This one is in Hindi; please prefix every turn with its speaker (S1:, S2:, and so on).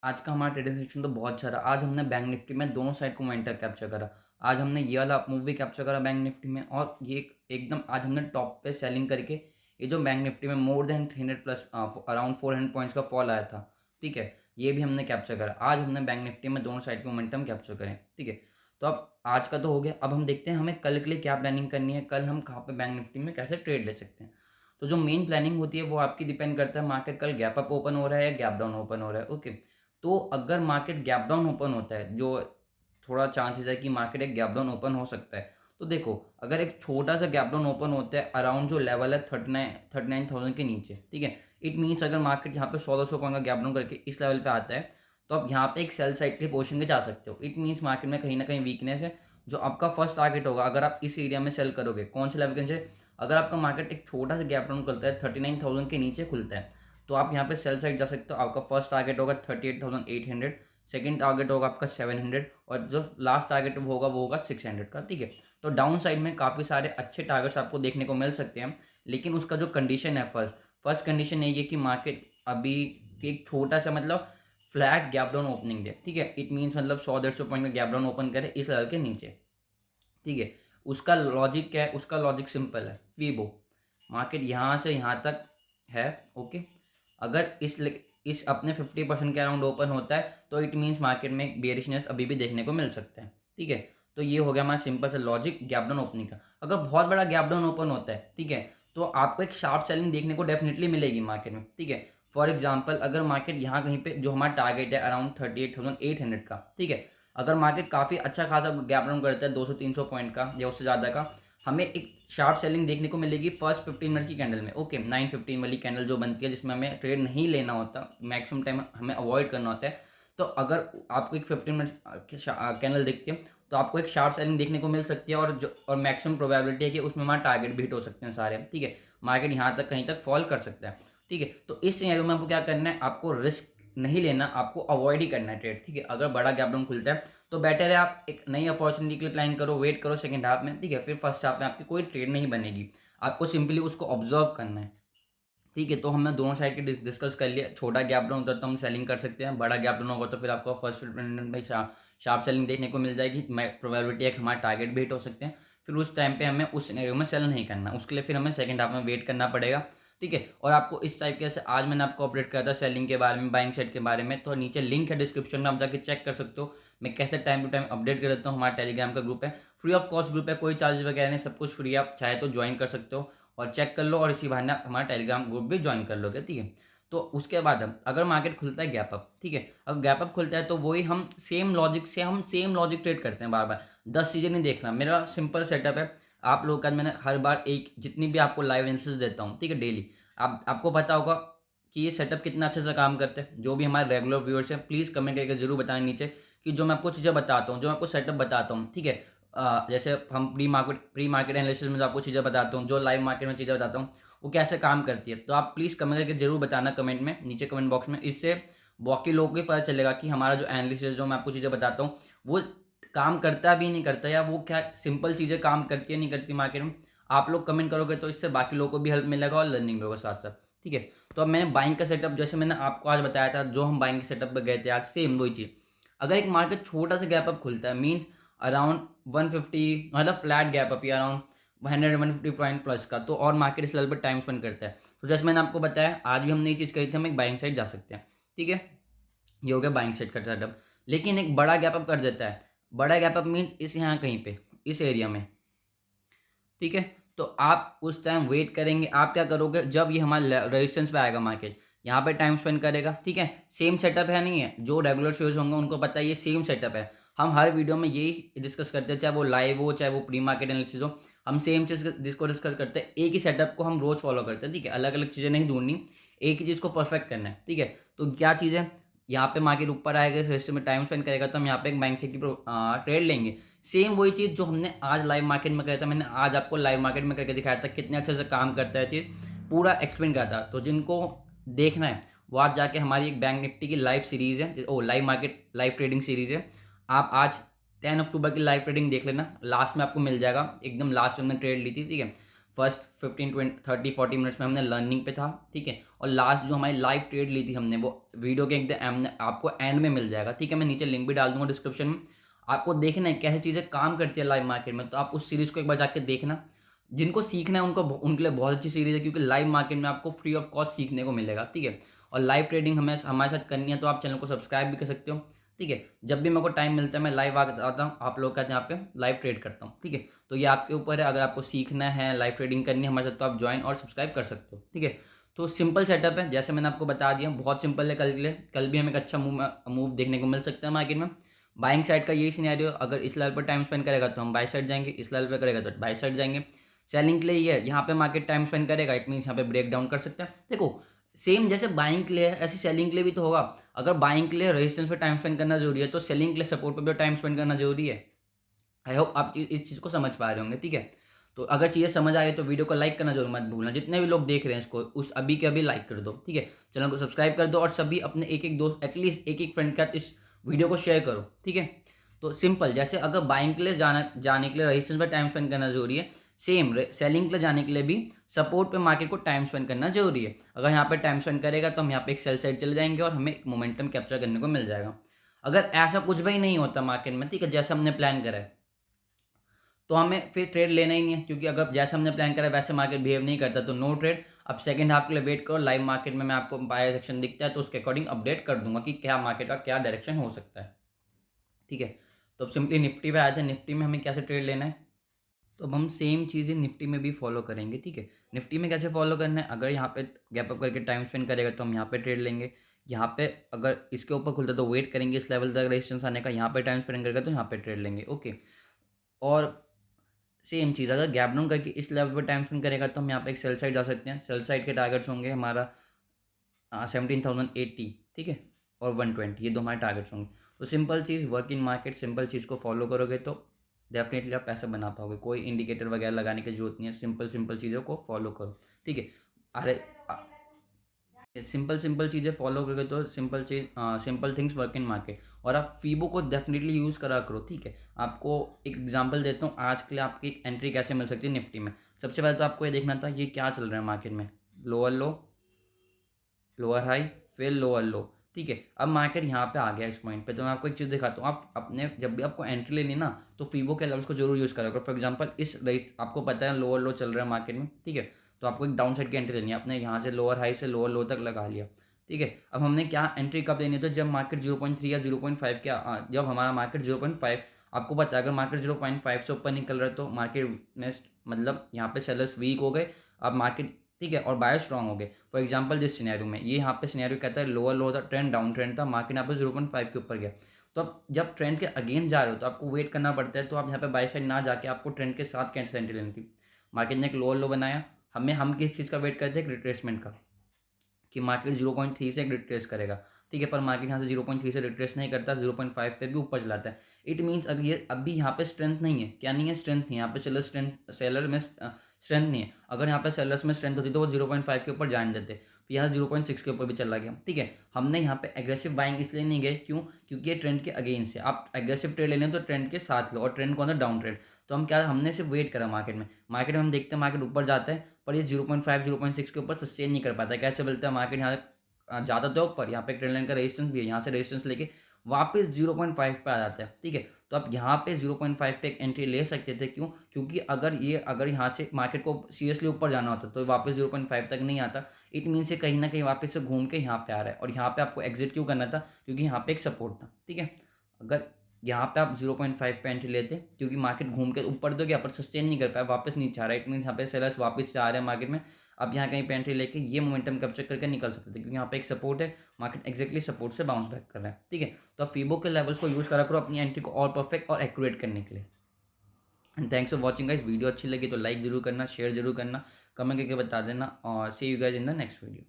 S1: आज का हमारा ट्रेडिंग सेशन तो बहुत अच्छा रहा। आज हमने बैंक निफ्टी में दोनों साइड को मोमेंटम कैप्चर करा। आज हमने ये वाला मूव भी कैप्चर करा बैंक निफ्टी में, और ये एकदम आज हमने टॉप पे सेलिंग करके ये जो बैंक निफ्टी में more than 300 plus around 400 points का फॉल आया था, ठीक है, ये भी हमने कैप्चर करा। आज हमने बैंक निफ्टी में दोनों साइड के मोमेंटम कैप्चर करें, ठीक है। तो अब आज का तो हो गया। अब हम देखते हैं हमें कल के लिए क्या प्लानिंग करनी है, कल हम कहाँ पे बैंक निफ्टी में कैसे ट्रेड ले सकते हैं। तो जो मेन प्लानिंग होती है वो आपकी डिपेंड करता है मार्केट कल गैप अप ओपन हो रहा है या गैप डाउन ओपन हो रहा है, ओके। तो अगर मार्केट गैप डाउन ओपन होता है, जो थोड़ा चांसेस है कि मार्केट एक गैप डाउन ओपन हो सकता है, तो देखो अगर एक छोटा सा गैप डाउन ओपन होता है अराउंड जो लेवल है 39,000 के नीचे, ठीक है, इट मीन्स अगर मार्केट यहाँ पे 100-200 पॉइंट का गैप डाउन करके इस लेवल पे आता है, तो आप यहाँ पे एक सेल साइड के पोजीशन के जा सकते हो। इट मीन्स मार्केट में कहीं ना कहीं वीकनेस है। जो आपका फर्स्ट टारगेट होगा, अगर आप इस एरिया में सेल करोगे, कौन से लेवल के नीचे, अगर आपका मार्केट एक छोटा सा गैप डाउन खुलता है 39,000 के नीचे खुलता है, तो आप यहाँ पे सेल साइड जा सकते हो। आपका फर्स्ट टारगेट होगा 38,800, सेकंड टारगेट होगा आपका 700, और जो लास्ट टारगेट होगा वो होगा 600 का, ठीक है। तो डाउन साइड में काफ़ी सारे अच्छे टारगेट्स आपको देखने को मिल सकते हैं, लेकिन उसका जो कंडीशन है, फर्स्ट कंडीशन यही है कि मार्केट अभी एक छोटा सा मतलब फ्लैट गैप डाउन ओपनिंग दे, ठीक है। इट मीन्स मतलब 100-150 पॉइंट का गैप डाउन ओपन करे इस लेवल के नीचे, ठीक है। उसका लॉजिक क्या है? उसका लॉजिक सिंपल है, वीबो मार्केट यहाँ से यहाँ तक है, ओके। अगर इस अपने 50% के अराउंड ओपन होता है तो इट मीन्स मार्केट में एक बेयरिशनेस अभी भी देखने को मिल सकता है, ठीक है। तो ये हो गया हमारा सिंपल सा लॉजिक गैप डाउन ओपनिंग का। अगर बहुत बड़ा गैप डाउन ओपन होता है, ठीक है, तो आपको एक शार्प सेलिंग देखने को डेफिनेटली मिलेगी मार्केट में, ठीक है। फॉर एग्जाम्पल अगर मार्केट यहाँ कहीं पे जो हमारा टारगेट है अराउंड 38,800 का, ठीक है, अगर मार्केट काफ़ी अच्छा खासा गैप डाउन करता है 200-300 पॉइंट का या उससे ज़्यादा का, हमें एक शार्प सेलिंग देखने को मिलेगी फर्स्ट 15 मिनट्स की कैंडल में, ओके। 9:15 वाली कैंडल जो बनती है जिसमें हमें ट्रेड नहीं लेना होता, मैक्सिमम टाइम हमें अवॉइड करना होता है। तो अगर आपको एक 15 मिनट्स कैंडल दिखती है तो आपको एक शार्प सेलिंग देखने को मिल सकती है, और मैक्सिमम प्रोबेबिलिटी है कि उसमें हमारा टारगेट भी हिट हो सकते हैं सारे, ठीक है। मार्केट यहाँ तक कहीं तक फॉल कर सकता है, ठीक है। तो इस सिनेरियो में आपको क्या करना है, आपको रिस्क नहीं लेना, आपको अवॉइड ही करना है ट्रेड, ठीक है। अगर बड़ा गैप डाउन खुलता है तो बेटर है आप एक नई अपॉर्चुनिटी के लिए प्लान करो, वेट करो सेकंड हाफ में, ठीक है। फिर फर्स्ट हाफ में आपकी कोई ट्रेड नहीं बनेगी, आपको सिंपली उसको ऑब्जर्व करना है, ठीक है। तो हमने दोनों साइड के डिस्कस कर लिया। छोटा गैप डाउन होता है तो हम सेलिंग कर सकते हैं, बड़ा गैप डाउन होगा तो फिर आपको फर्स्ट मिनट में शार्प सेलिंग देखने को मिल जाएगी। प्रोबेबिलिटी है कि हमारे टारगेट भी हिट हो सकते हैं। फिर उस टाइम पे हमें उस सिनेरियो में सेल नहीं करना, उसके लिए फिर हमें सेकंड हाफ में वेट करना पड़ेगा, ठीक है। और आपको इस टाइप के, जैसे आज मैंने आपको अपडेट करा था सेलिंग के बारे में, बाइंग साइड के बारे में, तो नीचे लिंक है डिस्क्रिप्शन में, आप जाके चेक कर सकते हो। मैं कैसे टाइम टू टाइम अपडेट कर देता हूँ। हमारा टेलीग्राम का ग्रुप है, फ्री ऑफ कॉस्ट ग्रुप है, कोई चार्ज वगैरह नहीं, सब कुछ फ्री है। आप चाहे तो ज्वाइन कर सकते हो और चेक कर लो, और इसी बहाने आप हमारा टेलीग्राम ग्रुप भी ज्वाइन कर लोगे, ठीक है। तो उसके बाद हम अगर मार्केट खुलता है गैप अप, ठीक है, अगर गैप अप खुलता है तो वही हम सेम लॉजिक ट्रेड करते हैं बार बार। 10 चीज़ें नहीं देखना, मेरा सिंपल सेटअप है। आप लोगों का मैंने हर बार एक जितनी भी आपको लाइव एनालिसिस देता हूँ, ठीक है, डेली, आपको पता होगा कि ये सेटअप कितना अच्छे से काम करते हैं। जो भी हमारे रेगुलर व्यूअर्स हैं प्लीज़ कमेंट करके जरूर बताएं नीचे कि जो मैं आपको चीज़ें बताता हूँ, जो मैं आपको सेटअप बताता हूँ, ठीक है, जैसे हम प्री मार्केट एनालिसिस में जो आपको चीज़ें बताता हूँ, जो लाइव मार्केट में चीज़ें बताता हूँ, वो कैसे काम करती है, तो आप प्लीज़ कमेंट करके जरूर बताना कमेंट में, नीचे कमेंट बॉक्स में। इससे बाकी लोगों को भी पता चलेगा कि हमारा जो एनालिसिस, जो मैं आपको चीज़ें बताता हूँ, वो काम करता भी नहीं करता, या वो क्या सिंपल चीज़ें काम करती है नहीं करती मार्केट में। आप लोग कमेंट करोगे तो इससे बाकी लोगों को भी हेल्प मिलेगा और लर्निंग भी होगा साथ साथ, ठीक है। तो अब मैंने बाइंग का सेटअप, जैसे मैंने आपको आज बताया था, जो हम बाइंग के सेटअप पर गए थे आज, सेम वही चीज़। अगर एक मार्केट छोटा सा गैप अप खुलता है, मीन्स अराउंड 150, मतलब फ्लैट गैप अप या अराउंड 150 पॉइंट प्लस का, तो और मार्केट इस लेवल पर टाइम स्पेंड करता है, तो जैसे मैंने आपको बताया आज भी हमने ये चीज़ कही थी, हम एक बाइंग साइड जा सकते हैं, ठीक है। ये हो गया बाइंग साइड का सेटअप। लेकिन एक बड़ा गैप अप कर देता है, बड़ा गैप अप मीन्स इस यहाँ कहीं पे इस एरिया में, ठीक है। तो आप उस टाइम वेट करेंगे, आप क्या करोगे, जब ये हमारे रेजिस्टेंस पे आएगा मार्केट, यहाँ पे टाइम स्पेंड करेगा, ठीक है। सेम सेटअप है, नहीं है, जो रेगुलर शोज होंगे उनको पता है ये सेम सेटअप है। हम हर वीडियो में यही डिस्कस करते हैं, चाहे वो लाइव हो चाहे वो प्री मार्केट एनालिसिस हो, हम सेम चीज़ जिसको डिस्कस करते हैं, एक ही सेटअप को हम रोज फॉलो करते हैं, ठीक है। अलग अलग चीज़ें नहीं ढूंढनी, एक ही चीज़ को परफेक्ट करना है, ठीक है। तो क्या चीज़ है, यहाँ पे मार्केट ऊपर आएगा, रेजिस्टेंस में टाइम स्पेंड करेगा, तो हम यहाँ पे एक बैंक से ट्रेड लेंगे। सेम वही चीज़ जो हमने आज लाइव मार्केट में किया था, मैंने आज आपको लाइव मार्केट में करके दिखाया था, कितने अच्छे से काम करता है चीज़, पूरा एक्सप्लेन करा था। तो जिनको देखना है वो आज जाके हमारी एक बैंक निफ्टी की लाइव सीरीज़ है, live market live trading series है। आप आज 10 अक्टूबर की लाइव ट्रेडिंग देख लेना, लास्ट में आपको मिल जाएगा, एकदम लास्ट में हमने ट्रेड ली थी, ठीक है। फर्स्ट 15 20 30 40 मिनट्स में हमने लर्निंग पे था, ठीक है। और लास्ट जो हमारी लाइव ट्रेड ली थी हमने, वो वीडियो के एकदम आपको एंड में मिल जाएगा, ठीक है। मैं नीचे लिंक भी डाल दूंगा डिस्क्रिप्शन में। आपको देखना है कैसे चीज़ें काम करती है लाइव मार्केट में, तो आप उस सीरीज़ को एक बार जाके देखना। जिनको सीखना है उनको उनके लिए बहुत अच्छी सीरीज़ है, क्योंकि लाइव मार्केट में आपको फ्री ऑफ कॉस्ट सीखने को मिलेगा, ठीक है। और लाइव ट्रेडिंग हमें हमारे साथ करनी है तो आप चैनल को सब्सक्राइब भी कर सकते हो, ठीक है। जब भी मेरे को टाइम मिलता है मैं लाइव आता हूँ, आप लोग का यहाँ पे लाइव ट्रेड करता हूँ, ठीक है। तो ये आपके ऊपर है, अगर आपको सीखना है लाइव ट्रेडिंग करनी है हमारे साथ तो आप ज्वाइन और सब्सक्राइब कर सकते हो, ठीक है। तो सिंपल सेटअप है, जैसे मैंने आपको बता दिया, बहुत सिंपल है। कल के लिए कल भी हमें एक अच्छा मूव देखने को मिल सकता है मार्केट में। बाइंग साइड का यही सिनेरियो, अगर इस लेवल पर टाइम स्पेंड करेगा तो हम बाई साइड जाएंगे, इस लेवल पर करेगा तो बाई साइड जाएंगे। सेलिंग के लिए ये यहाँ पे मार्केट टाइम स्पेंड करेगा, इट मीन्स यहाँ पे ब्रेक डाउन कर सकते हैं। देखो सेम जैसे बाइंग के लिए है ऐसे सेलिंग के लिए भी तो होगा। अगर बाइंग के लिए रेजिस्टेंस पे टाइम स्पेंड करना जरूरी है तो सेलिंग के लिए सपोर्ट पे भी टाइम स्पेंड करना जरूरी है। आई होप आप इस चीज़ को समझ पा रहे होंगे, ठीक है। तो अगर चीज़ें समझ आ रही है तो वीडियो को लाइक करना जरूर मत भूलना। जितने भी लोग देख रहे हैं इसको उस अभी के अभी लाइक कर दो, ठीक है। चैनल को सब्सक्राइब कर दो और सभी अपने एक एक दोस्त एटलीस्ट एक एक फ्रेंड के साथ इस वीडियो को शेयर करो, ठीक है। तो सिंपल जैसे अगर बाइंग के लिए जाने के लिए रेजिस्टेंस पर टाइम स्पेंड करना जरूरी है, सेम सेलिंग के लिए जाने के लिए भी सपोर्ट पे मार्केट को टाइम स्पेंड करना जरूरी है। अगर यहाँ पे टाइम स्पेंड करेगा तो हम यहाँ पे एक सेल साइड चले जाएंगे और हमें एक मोमेंटम कैप्चर करने को मिल जाएगा। अगर ऐसा कुछ भी नहीं होता मार्केट में, ठीक है, जैसे हमने प्लान करा है, तो हमें फिर ट्रेड लेना ही नहीं है, क्योंकि अगर जैसे हमने प्लान करा वैसे मार्केट बिहेव नहीं करता तो नो ट्रेड। अब सेकंड हाफ के लिए वेट करो, लाइव मार्केट में मैं आपको बाय सेक्शन दिखता है तो उसके अकॉर्डिंग अपडेट कर दूंगा कि क्या मार्केट का क्या डायरेक्शन हो सकता है, ठीक है। तो अब सिंपली निफ्टी पे आए थे, निफ्टी में हमें कैसे ट्रेड लेना है, तो अब हम सेम चीज़ें निफ्टी में भी फॉलो करेंगे, ठीक है। निफ्टी में कैसे फॉलो करना है, अगर यहाँ पे गैप अप करके टाइम स्पेंड करेगा तो हम यहाँ पे ट्रेड लेंगे। यहाँ पे अगर इसके ऊपर खुलता तो वेट करेंगे इस लेवल तक रेजिस्टेंस आने का, यहाँ पे टाइम स्पेंड करेगा तो यहाँ पे ट्रेड लेंगे, ओके। और सेम चीज़ अगर गैप डाउन करके इस लेवल पर टाइम स्पेंड करेगा तो हम यहाँ पे एक सेल साइड जा सकते हैं। सेल साइड के टारगेट्स होंगे हमारा 17,080, ठीक है, और 120, ये दो हमारे टारगेट्स होंगे। तो सिंपल चीज़ वर्क इन मार्केट, सिंपल चीज़ को फॉलो करोगे तो डेफिनेटली आप पैसा बना पाओगे। कोई इंडिकेटर वगैरह लगाने की जरूरत नहीं है, सिंपल सिंपल चीज़ों को फॉलो करो, ठीक है। अरे सिंपल सिंपल चीज़ें फॉलो करोगे तो simple things work in market. और आप फीबो को डेफिनेटली यूज़ करा करो, ठीक है। आपको एक एग्जांपल देता हूँ आज के लिए आपकी एक एंट्री कैसे मिल सकती है निफ्टी में। सबसे पहले तो आपको ये देखना था ये क्या चल रहा है मार्केट में, लोअर लो, लोअर हाई, फिर लोअर लो, ठीक है। अब मार्केट यहाँ पे आ गया इस पॉइंट पे, तो मैं आपको एक चीज़ दिखाता हूँ। आप अपने जब भी आपको एंट्री लेनी ना तो फीबो के लेवल्स को जरूर यूज़ करा करो। फॉर एग्जांपल इस रेस आपको पता है लोअर लो चल रहा है मार्केट में, ठीक है। तो आपको एक डाउन साइड की एंट्री लेनी है, आपने यहाँ से लोअर हाई से लोअर लो तक लगा लिया, ठीक है। अब हमने क्या एंट्री कब लेनी है, तो जब मार्केट 0.3 या 0.5 क्या जब हमारा मार्केट 0.5, आपको पता है अगर मार्केट 0.5 से ऊपर निकल रहा है तो मार्केट में मतलब यहाँ पे सेलर्स वीक हो गए, अब मार्केट, ठीक है, और बायर स्ट्रांग हो गए। फॉर एग्जांपल जिस सिनेरियो में ये यहाँ पे सिनेरियो कहता है लोअर लो था, ट्रेंड डाउन ट्रेंड था, मार्केट यहाँ पे 0.5 के ऊपर गया। तो अब जब ट्रेंड के अगेंस्ट जा रहे हो तो आपको वेट करना पड़ता है। तो आप यहाँ पे बाय साइड ना जाके आपको ट्रेंड के साथ कैंसिल एंट्री लेनी थी। मार्केट ने एक लोअर लो बनाया, हम किस चीज़ का वेट करते हैं, रिट्रेसमेंट का, कि मार्केट 0.3 से रिट्रेस करेगा, ठीक है। पर मार्केट यहाँ से 0.3 से रिट्रेस नहीं करता, 0.5 पे भी ऊपर चलाता है। इट मीन्स अगर ये अभी यहाँ पे स्ट्रेंथ नहीं है, क्या नहीं है, स्ट्रेंथ नहीं है यहाँ पे, सेलर में स्ट्रेंथ नहीं है। अगर यहाँ पे सेलर्स में स्ट्रेंथ होती तो वो 0.5 के ऊपर जान देते, फिर यहाँ 0.6 के ऊपर भी चला गया, ठीक है। हमने यहाँ पे एग्रेसिव बाइंग इसलिए नहीं गए, क्यों, क्योंकि ये ट्रेंड के अगेंस्ट है। आप एग्रेसिव ट्रेड लेने तो ट्रेंड के साथ लो, और ट्रेंड कौन सा, डाउन ट्रेंड। तो हम क्या, हमने सिर्फ वेट करा मार्केट में हम देखते हैं मार्केट ऊपर जाता है पर ये 0.5 0.6 के ऊपर सस्टेन नहीं कर पाता। कैसे बोलते हैं, मार्केट यहाँ जाता तो ऊपर, यहाँ पे ट्रेंड लाइन का रेजिस्टेंस भी है, यहाँ से रेजिस्टेंस लेके वापस 0.5 पे आ जाता है, ठीक है। तो आप यहाँ पे 0.5 पे एक एंट्री ले सकते थे, क्यों, क्योंकि अगर यहाँ से मार्केट को सीरियसली ऊपर जाना होता तो वापस 0.5 तक नहीं आता। इट मीन से कहीं ना कहीं वापस से घूम के यहाँ पे आ रहा है, और यहाँ पे आपको एग्जिट क्यों करना था, क्योंकि यहाँ पे एक सपोर्ट था, ठीक है। अगर यहाँ पे आप 0.5 पे एंट्री लेते, क्योंकि मार्केट घूम के ऊपर तो गया पर सस्टेन नहीं कर पाया, वापस नीचे आ रहा है, इट मीन यहाँ पे सेलर्स वापस से आ रहे हैं मार्केट में। अब यहाँ कहीं पे एंट्री लेके ये मोमेंटम कैप्चर करके निकल सकते थे, क्योंकि यहाँ पे एक सपोर्ट है, मार्केट एक्जैक्टली सपोर्ट से बाउंस बैक कर रहा है, ठीक है। तो आप फीबो के लेवल्स को यूज़ करा करो अपनी एंट्री को और परफेक्ट और एक्यूरेट करने के लिए। And thanks for watching guys. Video अच्छी लगी तो लाइक जरूर करना, शेयर जरूर करना, कमेंट करके बता देना, और see you guys in the next video.